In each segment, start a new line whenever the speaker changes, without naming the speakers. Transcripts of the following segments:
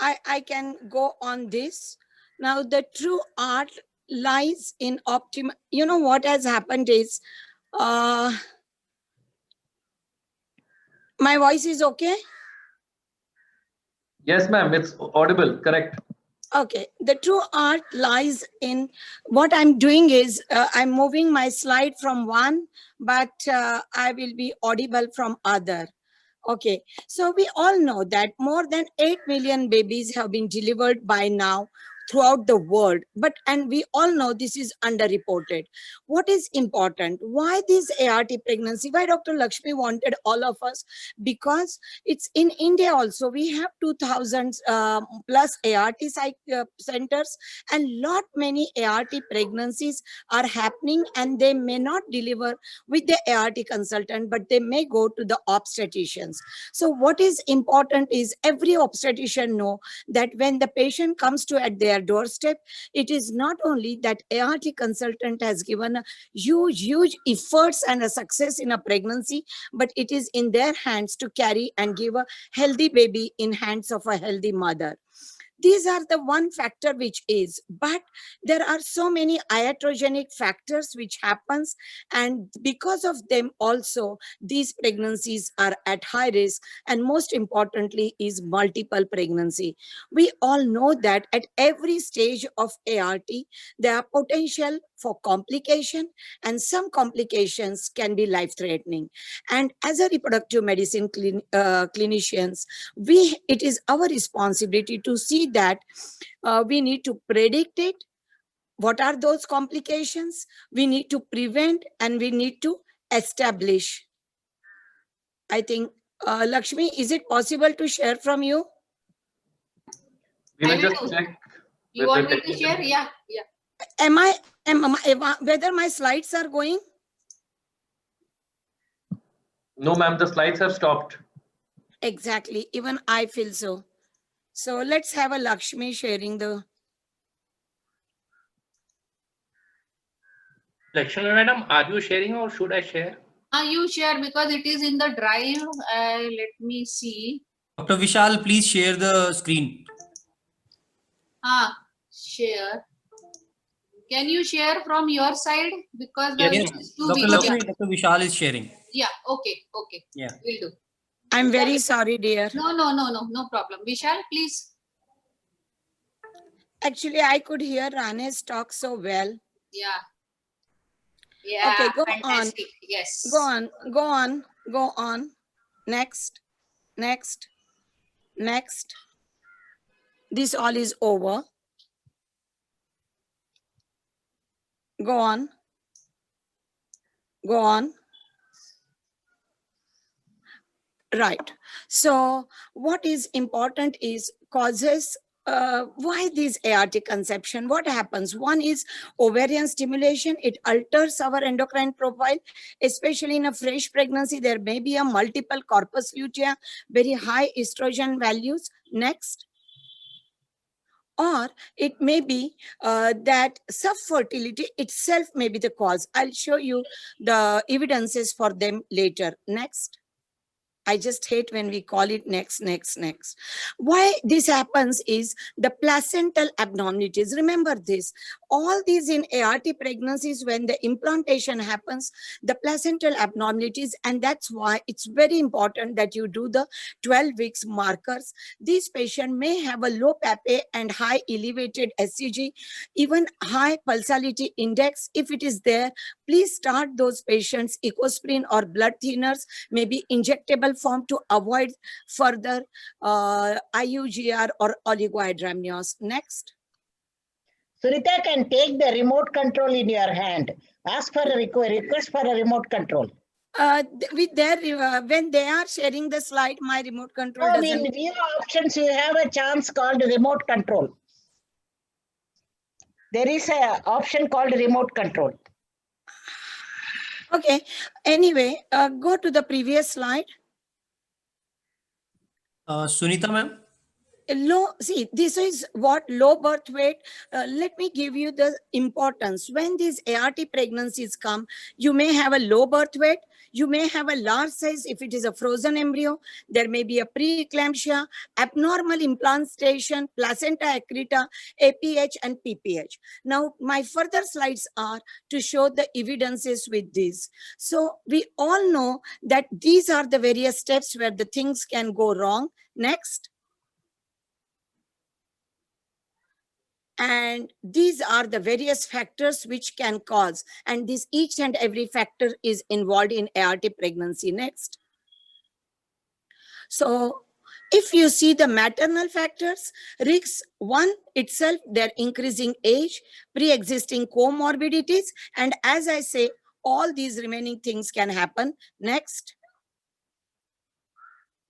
I can go on this. Now, the true art lies in optimal. You know what has happened is, my voice is okay?
Yes, ma'am. It's audible. Correct.
Okay, the true art lies in what I'm doing is I'm moving my slide from one, but I will be audible from other. Okay, so we all know that more than 8 million babies have been delivered by now throughout the world, and we all know this is underreported. What is important? Why this ART pregnancy? Why Dr. Lakshmi wanted all of us? Because it's in India also. We have 2000 plus ART centers, and lot many ART pregnancies are happening, and they may not deliver with the ART consultant, but they may go to the obstetricians. So what is important is every obstetrician know that when the patient comes to at their doorstep, it is not only that ART consultant has given a huge efforts and a success in a pregnancy, but it is in their hands to carry and give a healthy baby in hands of a healthy mother. These are the one factor which is, but there are so many iatrogenic factors which happens, and because of them also these pregnancies are at high risk, and most importantly is multiple pregnancy. We all know that at every stage of ART there are potential for complication, and some complications can be life threatening. And as a reproductive medicine clinicians, it is our responsibility to see that we need to predict it. What are those complications? We need to prevent, and we need to establish. I think, Lakshmi, is it possible to share from you?
We will just check.
You want me to share? Yeah.
Whether my slides are going?
No, ma'am. The slides have stopped.
Exactly. Even I feel so. So let's have a Lakshmi sharing the.
Lakshmi madam, are you sharing or should I share?
You share because it is in the drive. Let me see.
Dr. Vishal, please share the screen.
Share. Can you share from your side? Because the
Yes, Dr. Lakshmi, Dr. Vishal is sharing.
Yeah, okay.
Yeah.
Will do.
I'm very sorry, dear.
No problem. Vishal, please.
Actually, I could hear Ranesh talk so well.
Yeah.
Okay, go
fantastic.
on.
Yes.
Go on. Next. This all is over. Go on. Right. So what is important is causes. Why this aortic conception? What happens? One is ovarian stimulation. It alters our endocrine profile, especially in a fresh pregnancy. There may be a multiple corpus luteum, very high estrogen values. Next. Or it may be that subfertility itself may be the cause. I'll show you the evidences for them later. Next. I just hate when we call it next. Why this happens is the placental abnormalities. Remember this, all these in ART pregnancies, when the implantation happens, the placental abnormalities, and that's why it's very important that you do the 12 weeks markers. This patient may have a low PAPA and high elevated SCG, even high pulsality index. If it is there, please start those patients ecosprin or blood thinners, maybe injectable form, to avoid further IUGR or oligohydramnios. Next.
Sunita can take the remote control in your hand. Ask for a request for a remote control.
When they are sharing the slide, my remote control doesn't.
In view options, you have a chance called remote control. There is an option called remote control.
Okay. Anyway, go to the previous slide.
Sunita ma'am?
See, this is what low birth weight. Let me give you the importance. When these ART pregnancies come, you may have a low birth weight. You may have a large size if it is a frozen embryo. There may be a preeclampsia, abnormal implantation, placenta accreta, APH and PPH. Now, my further slides are to show the evidences with this. So we all know that these are the various steps where the things can go wrong. Next. And these are the various factors which can cause, and this each and every factor is involved in ART pregnancy. Next. So if you see the maternal factors, risks, one itself, their increasing age, pre-existing comorbidities, and as I say, all these remaining things can happen. Next.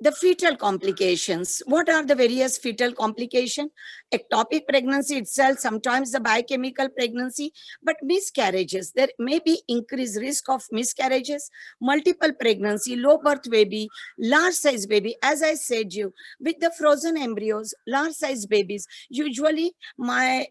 The fetal complications. What are the various fetal complications? Ectopic pregnancy itself, sometimes the biochemical pregnancy, but miscarriages. There may be increased risk of miscarriages, multiple pregnancy, low birth baby, large size baby. As I said you, with the frozen embryos, large size babies, usually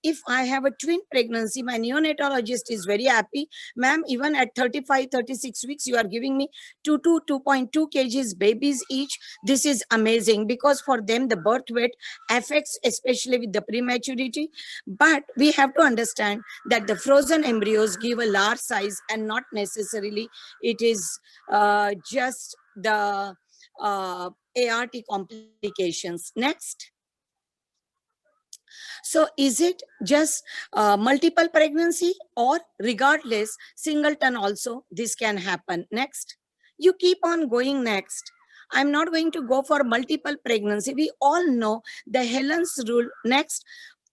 if I have a twin pregnancy, my neonatologist is very happy. Ma'am, even at 35, 36 weeks, you are giving me 2.2 kgs babies each. This is amazing because for them the birth weight affects, especially with the prematurity. But we have to understand that the frozen embryos give a large size and not necessarily it is just the ART complications. Next. So is it just multiple pregnancy or regardless singleton also this can happen? Next. You keep on going. Next. I'm not going to go for multiple pregnancy. We all know the Helen's rule. Next,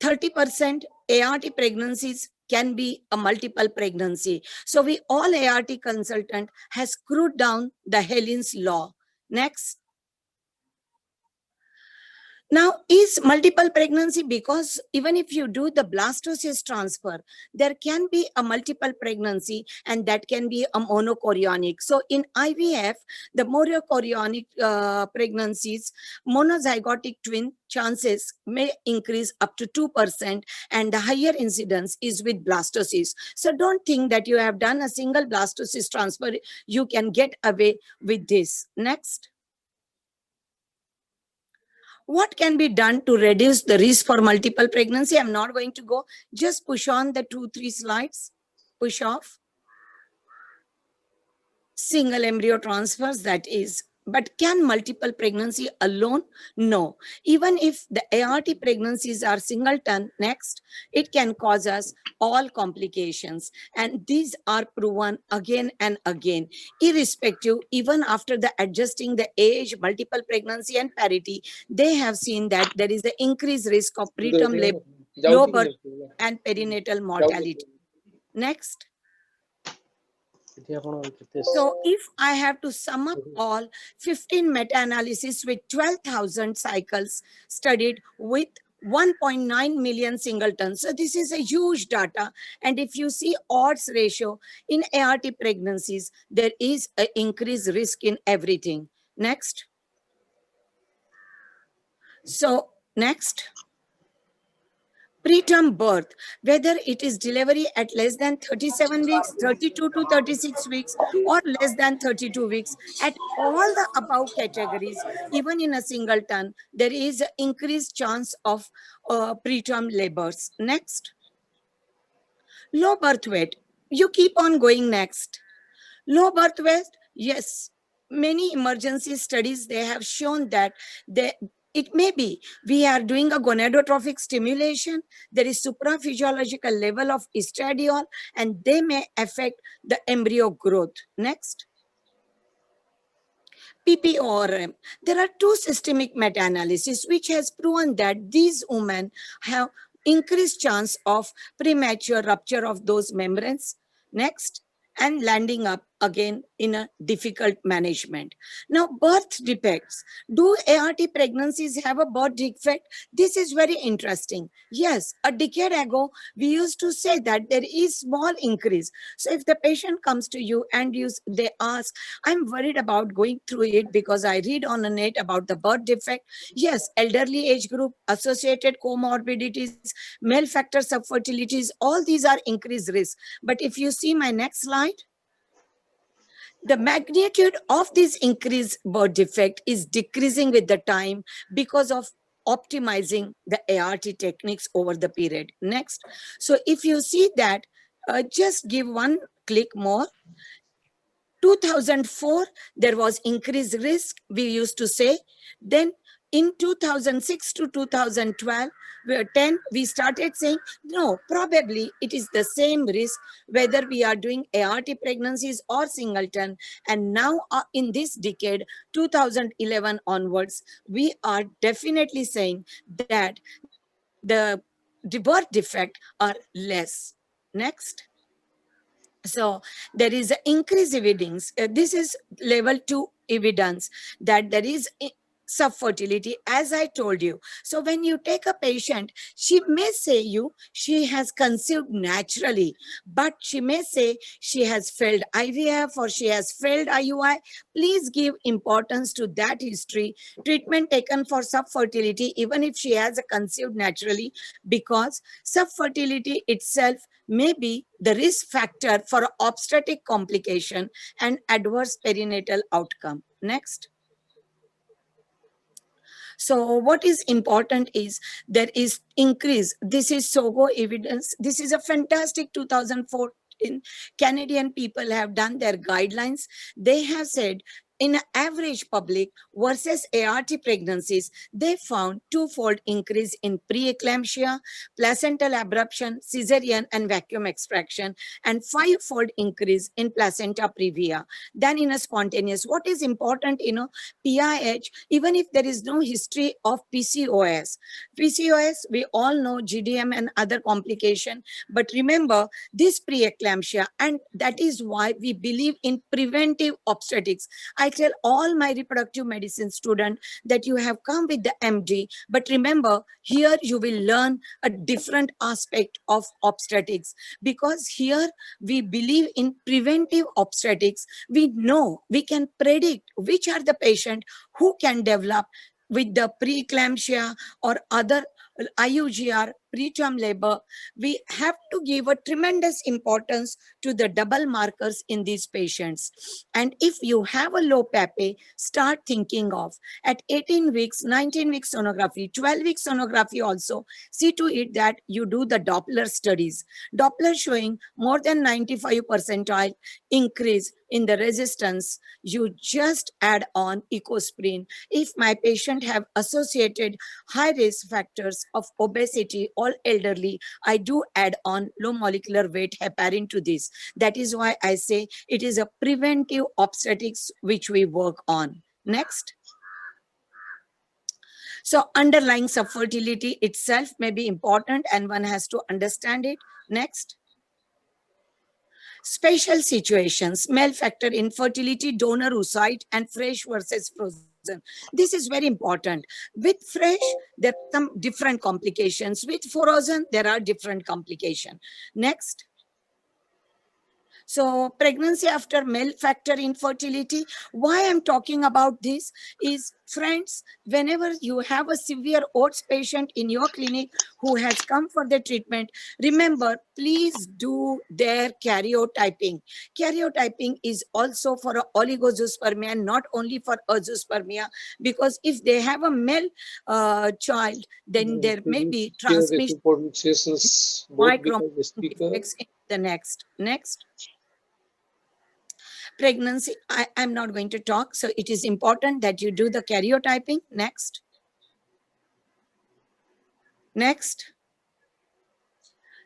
30% ART pregnancies can be a multiple pregnancy. So we all ART consultant has screwed down the Helen's law. Next. Now, is multiple pregnancy because even if you do the blastocyst transfer, there can be a multiple pregnancy and that can be a monochorionic. So in IVF, the monochorionic pregnancies, monozygotic twin chances may increase up to 2% and the higher incidence is with blastocyst. So don't think that you have done a single blastocyst transfer, you can get away with this. Next. What can be done to reduce the risk for multiple pregnancy? I'm not going to go, just push on the 2-3 slides, push off. Single embryo transfers, that is. But can multiple pregnancy alone? No. Even if the ART pregnancies are singleton, next, it can cause us all complications. And these are proven again and again, irrespective, even after the adjusting the age, multiple pregnancy and parity, they have seen that there is an increased risk of preterm labor, low birth and perinatal mortality. Next. So if I have to sum up all 15 meta-analysis with 12,000 cycles studied with 1.9 million singletons. So this is a huge data. And if you see odds ratio in ART pregnancies, there is an increased risk in everything. Next. So next. Preterm birth, whether it is delivery at less than 37 weeks, 32 to 36 weeks, or less than 32 weeks, at all the above categories, even in a singleton, there is an increased chance of preterm labors. Next. Low birth weight. You keep on going. Next. Low birth weight, yes. Many emergency studies, they have shown that it may be we are doing a gonadotrophic stimulation, there is supraphysiological level of estradiol, and they may affect the embryo growth. Next. PPORM. There are 2 systemic meta-analysis which has proven that these women have increased chance of premature rupture of those membranes. Next. And landing up again in a difficult management. Now, birth defects. Do ART pregnancies have a birth defect? This is very interesting. Yes, a decade ago, we used to say that there is small increase. So if the patient comes to you and they ask, I'm worried about going through it because I read on the net about the birth defect. Yes, elderly age group, associated comorbidities, male factor subfertilities, all these are increased risk. But if you see my next slide, the magnitude of this increased birth defect is decreasing with the time because of optimizing the ART techniques over the period. Next. So if you see that, just give one click more. 2004, there was increased risk, we used to say. Then in 2006 to 2012, we started saying, no, probably it is the same risk, whether we are doing ART pregnancies or singleton. And now in this decade, 2011 onwards, we are definitely saying that the birth defect are less. Next. So there is an increased evidence. This is level 2 evidence that there is subfertility, as I told you. So when you take a patient, she may say you she has conceived naturally, but she may say she has failed IVF or she has failed IUI. Please give importance to that history. Treatment taken for subfertility, even if she has conceived naturally, because subfertility itself may be the risk factor for obstetric complication and adverse perinatal outcome. Next. So what is important is there is increase. This is SOGO evidence. This is a fantastic 2014 Canadian people have done their guidelines. They have said in average public versus ART pregnancies, they found twofold increase in preeclampsia, placental abruption, cesarean and vacuum extraction, and fivefold increase in placenta previa than in a spontaneous. What is important, PIH, even if there is no history of PCOS. PCOS, we all know GDM and other complication, but remember this preeclampsia, and that is why we believe in preventive obstetrics. I tell all my reproductive medicine students that you have come with the MD, but remember, here you will learn a different aspect of obstetrics, because here we believe in preventive obstetrics. We know, we can predict which are the patient who can develop with the preeclampsia or other IUGR, preterm labor. We have to give a tremendous importance to the double markers in these patients. And if you have a low PAPE, start thinking of at 18 weeks, 19 weeks sonography, 12 weeks sonography also. See to it that you do the Doppler studies. Doppler showing more than 95 percentile increase in the resistance. You just add on ecosprin. If my patient have associated high risk factors of obesity or elderly, I do add on low molecular weight heparin to this. That is why I say it is a preventive obstetrics which we work on. Next. So underlying subfertility itself may be important and one has to understand it. Next. Special situations, male factor infertility, donor oocyte, and fresh versus frozen. This is very important. With fresh, there are some different complications. With frozen, there are different complications. Next. So pregnancy after male factor infertility. Why I'm talking about this is, friends, whenever you have a severe OATS patient in your clinic who has come for the treatment, remember, please do their karyotyping. Karyotyping is also for oligozoospermia, not only for azoospermia, because if they have a male child, then there may be transmission defects in the next. Pregnancy, I'm not going to talk. So it is important that you do the karyotyping. Next.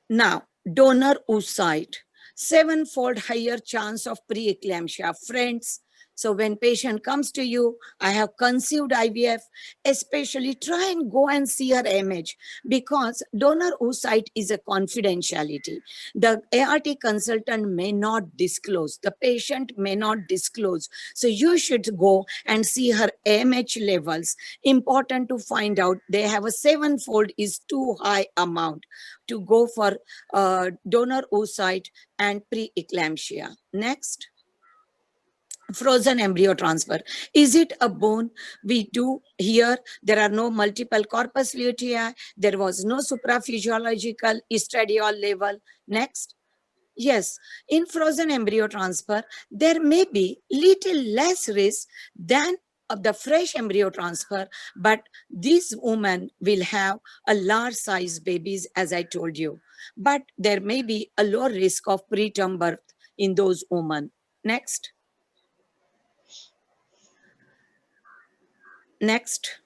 Now, donor oocyte, 7-fold higher chance of preeclampsia. Friends, So when patient comes to you, I have conceived IVF, especially try and go and see her image, because donor oocyte is a confidentiality. The ART consultant may not disclose, the patient may not disclose. So you should go and see her AMH levels. Important to find out, they have a 7-fold is too high amount to go for donor oocyte and preeclampsia. Next. Frozen embryo transfer. Is it a bone? We do here. There are no multiple corpus luteum. There was no supraphysiological estradiol level. Next. Yes, in frozen embryo transfer, there may be little less risk than of the fresh embryo transfer, but these women will have a large size babies, as I told you. But there may be a low risk of preterm birth in those women. Next. Next.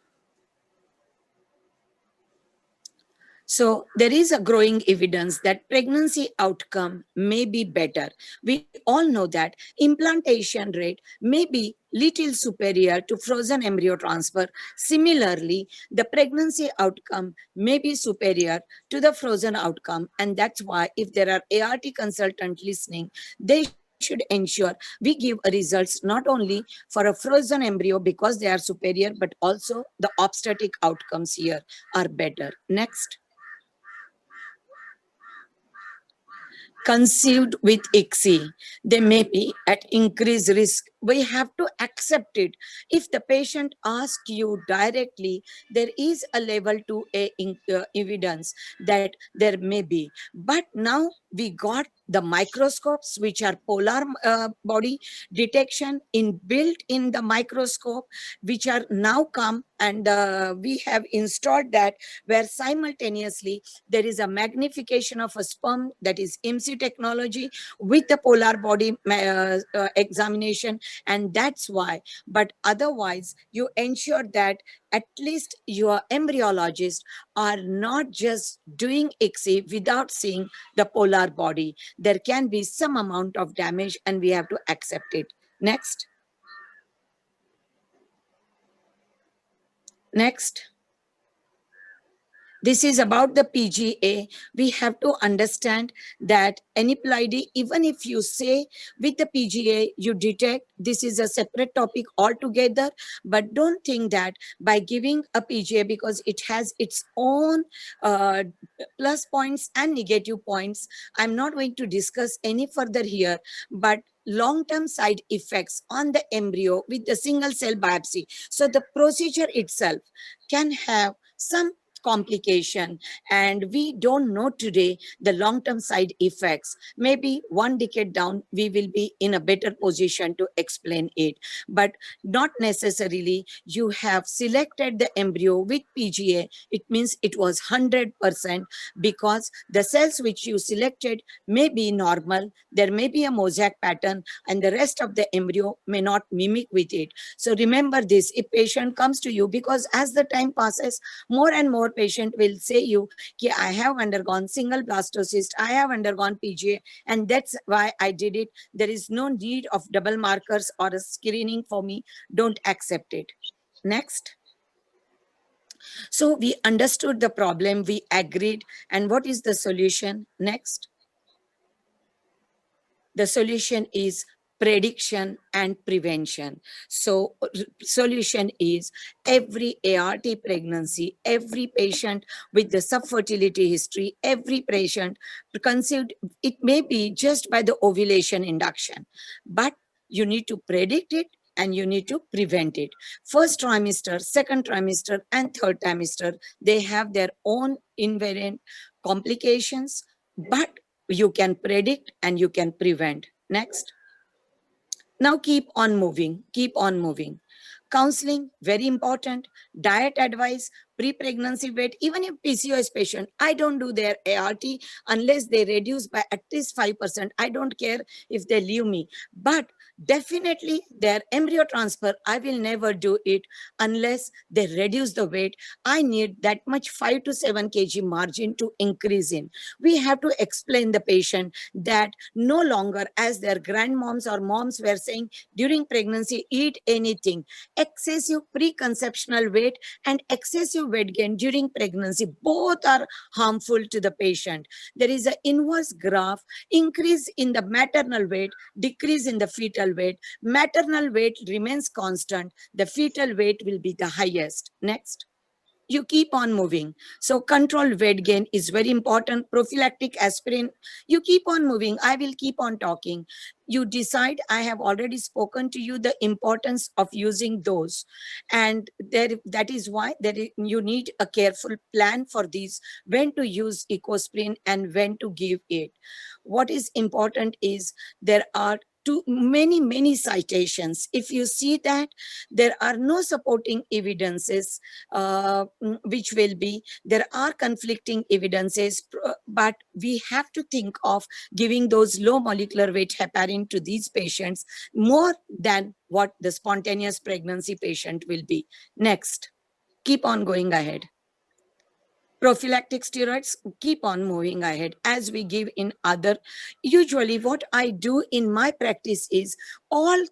So there is a growing evidence that pregnancy outcome may be better. We all know that implantation rate may be little superior to frozen embryo transfer. Similarly, the pregnancy outcome may be superior to the frozen outcome. And that's why if there are ART consultants listening, they should ensure we give a results not only for a frozen embryo because they are superior, but also the obstetric outcomes here are better. Next. Conceived with ICSI, they may be at increased risk. We have to accept it. If the patient asks you directly, there is a level 2A evidence that there may be. But now we got the microscopes, which are polar body detection inbuilt in the microscope, which are now come, and we have installed that, where simultaneously there is a magnification of a sperm, that is IMSI technology, with the polar body examination, and that's why. But otherwise, you ensure that at least your embryologists are not just doing ICSI without seeing the polar body. There can be some amount of damage and we have to accept it. Next. Next. This is about the PGA. We have to understand that aneuploidy, even if you say with the PGA you detect, this is a separate topic altogether, but don't think that by giving a PGA, because it has its own plus points and negative points. I'm not going to discuss any further here, but long-term side effects on the embryo with the single cell biopsy. So the procedure itself can have some complication, and we don't know today the long-term side effects. Maybe 1 decade down we will be in a better position to explain it, but not necessarily. You have selected the embryo with PGA, it means it was 100%, because the cells which you selected may be normal, there may be a mosaic pattern, and the rest of the embryo may not mimic with it. So remember this, if patient comes to you, because as the time passes, more and more patient will say you, I have undergone single blastocyst, I have undergone PGA, and that's why I did it. There is no need of double markers or a screening for me. Don't accept it. Next. So we understood the problem, we agreed, and what is the solution? Next. The solution is prediction and prevention. So solution is every ART pregnancy, every patient with the subfertility history, every patient conceived, it may be just by the ovulation induction, but you need to predict it and you need to prevent it. First trimester, second trimester, and third trimester, they have their own invariant complications, but you can predict and you can prevent. Next. Now keep on moving, keep on moving. Counseling, very important. Diet advice, pre-pregnancy weight, even if PCOS patient, I don't do their ART unless they reduce by at least 5%. I don't care if they leave me, but definitely their embryo transfer, I will never do it unless they reduce the weight. I need that much 5 to 7 kg margin to increase in. We have to explain the patient that no longer, as their grandmoms or moms were saying during pregnancy, eat anything. Excessive preconceptional weight and excessive weight gain during pregnancy, both are harmful to the patient. There is an inverse graph, increase in the maternal weight, decrease in the fetal weight. Maternal weight remains constant. The fetal weight will be the highest. Next. You keep on moving. So controlled weight gain is very important. Prophylactic aspirin, you keep on moving. I will keep on talking. You decide. I have already spoken to you the importance of using those. And that is why you need a careful plan for these, when to use Ecosprin and when to give it. What is important is there are many citations. If you see that there are no supporting evidences, which will be, there are conflicting evidences, but we have to think of giving those low molecular weight heparin to these patients more than what the spontaneous pregnancy patient will be. Next, keep on going ahead. Prophylactic steroids, keep on moving ahead as we give in other. Usually what I do in my practice is all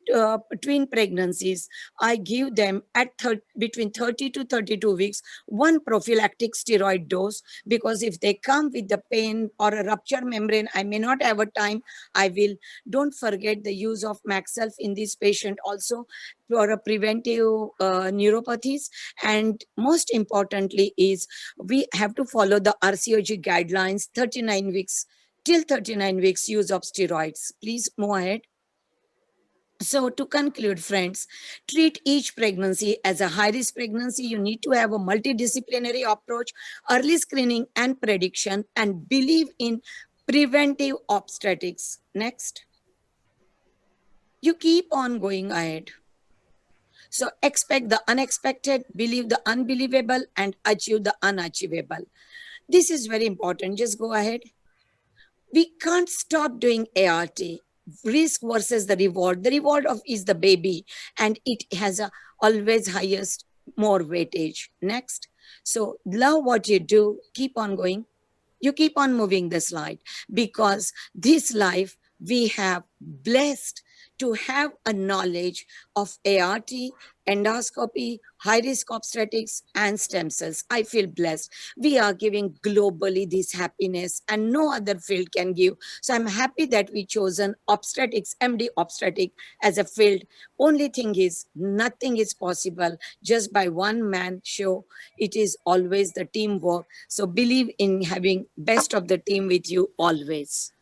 between pregnancies, I give them at between 30 to 32 weeks, one prophylactic steroid dose, because if they come with the pain or a rupture membrane, I may not have a time. I will. Don't forget the use of Maxelf in this patient also for a preventive neuropathies. And most importantly is we have to follow the RCOG guidelines, 39 weeks, till 39 weeks use of steroids. Please move ahead. So to conclude, friends, treat each pregnancy as a high-risk pregnancy. You need to have a multidisciplinary approach, early screening and prediction, and believe in preventive obstetrics. Next. You keep on going ahead. So expect the unexpected, believe the unbelievable, and achieve the unachievable. This is very important. Just go ahead. We can't stop doing ART. Risk versus the reward. The reward is the baby, and it has a always highest, more weightage. Next. So love what you do. Keep on going. You keep on moving the slide, because this life we have blessed to have a knowledge of ART, endoscopy, high-risk obstetrics, and stem cells. I feel blessed. We are giving globally this happiness, and no other field can give. So I'm happy that we chosen obstetrics, MD obstetric as a field. Only thing is, nothing is possible just by one man show. It is always the teamwork. So believe in having best of the team with you always.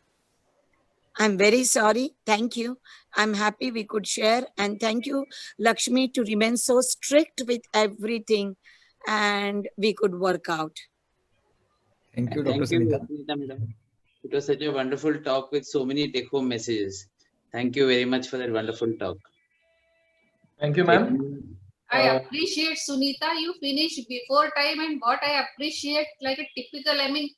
I'm very sorry. Thank you. I'm happy we could share. And thank you, Lakshmi, to remain so strict with everything and we could work out.
Thank you, Dr.
Thank you,
Sunita.
Sunita madam. It was such a wonderful talk with so many take-home messages. Thank you very much for that wonderful talk.
Thank you, ma'am.
I appreciate Sunita. You finished before time, and what I appreciate, like a typical, I mean,